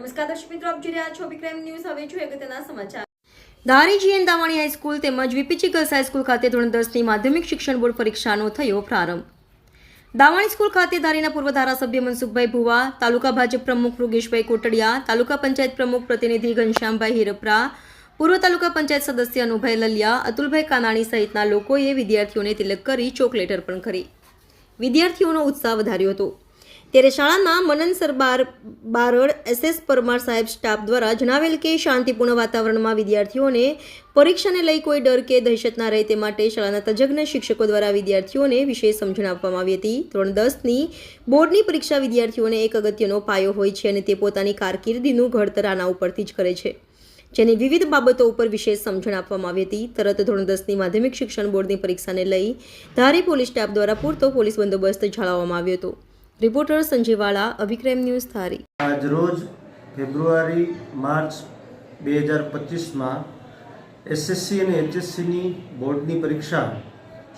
નમસ્કાર દર્શક મિત્રો, આપ જોઈ રહ્યા છો વિક્રમ ન્યૂઝ. હવે જોઈએ અગત્યના સમાચાર. ધારી જીએન દાવાણી હાઈસ્કૂલ તેમજ વીપીજી ગર્લ્સ હાઈસ્કૂલ ખાતે ધોરણ 10ની માધ્યમિક શિક્ષણ બોર્ડ પરીક્ષાનો થયો પ્રારંભ. દાવાણી સ્કૂલ ખાતે ધારીના પૂર્વ ધારાસભ્ય મનસુખભાઈ ભુવા, તાલુકા ભાજપ પ્રમુખ મૃગેશભાઈ કોટડિયા, તાલુકા પંચાયત પ્રમુખ પ્રતિનિધિ ઘનશ્યામભાઈ હિરપરા, પૂર્વ તાલુકા પંચાયત સદસ્ય અનુભાઈ લલિયા, અતુલભાઈ કાનાણી સહિતના લોકોએ વિદ્યાર્થીઓને તિલક કરી ચોકલેટ અર્પણ કરી વિદ્યાર્થીઓનો ઉત્સાહ વધાર્યો હતો. ત્યારે શાળાના મનન સરબાર બારડ એસએસ પરમાર સાહેબ સ્ટાફ દ્વારા જણાવેલ કે શાંતિપૂર્ણ વાતાવરણમાં વિદ્યાર્થીઓને પરીક્ષાને લઈ કોઈ ડર કે દહેશત ના રહે તે માટે શાળાના તજજ્ઞ શિક્ષકો દ્વારા વિદ્યાર્થીઓને વિશેષ સમજણ આપવામાં આવી હતી. ધોરણ 10ની બોર્ડની પરીક્ષા વિદ્યાર્થીઓને એક અગત્યનો પાયો હોય છે અને તે પોતાની કારકિર્દીનું ઘડતર આના ઉપરથી જ કરે છે, જેની વિવિધ બાબતો ઉપર વિશેષ સમજણ આપવામાં આવી હતી. તરત ધોરણ 10ની માધ્યમિક શિક્ષણ બોર્ડની પરીક્ષાને લઈ ધારી પોલીસ સ્ટાફ દ્વારા પૂરતો પોલીસ બંદોબસ્ત જાળવવામાં આવ્યો હતો. રિપોર્ટર સંજય વાળા, અભિક્રમ ન્યૂઝ, ધારી. આજ રોજ ફેબ્રુઆરી માર્ચ 2025માં એસએસસી અને એચએસસીની બોર્ડની પરીક્ષા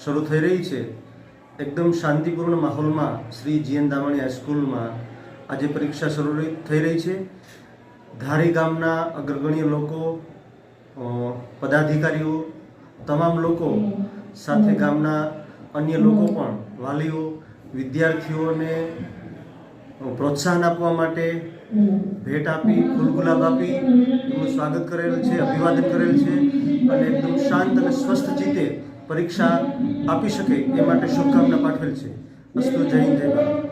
શરૂ થઈ રહી છે. એકદમ શાંતિપૂર્ણ માહોલમાં શ્રી જીએન દાવાણી હાઈસ્કૂલમાં આજે પરીક્ષા શરૂ થઈ રહી છે. ધારી ગામના અગ્રગણ્ય લોકો, પદાધિકારીઓ, તમામ લોકો સાથે ગામના અન્ય લોકો પણ, વાલીઓ, વિદ્યાર્થીઓને પ્રોત્સાહન આપવા માટે ભેટ આપી, ફૂલ ગુલાબ આપી એમનું સ્વાગત કરેલ છે, અભિવાદન કરેલ છે અને એકદમ શાંત અને સ્વસ્થ ચિત્તે પરીક્ષા આપી શકે એ માટે શુભકામના પાઠવેલ છે. અસ્તુ. જય હિન્દ, જય ભારત.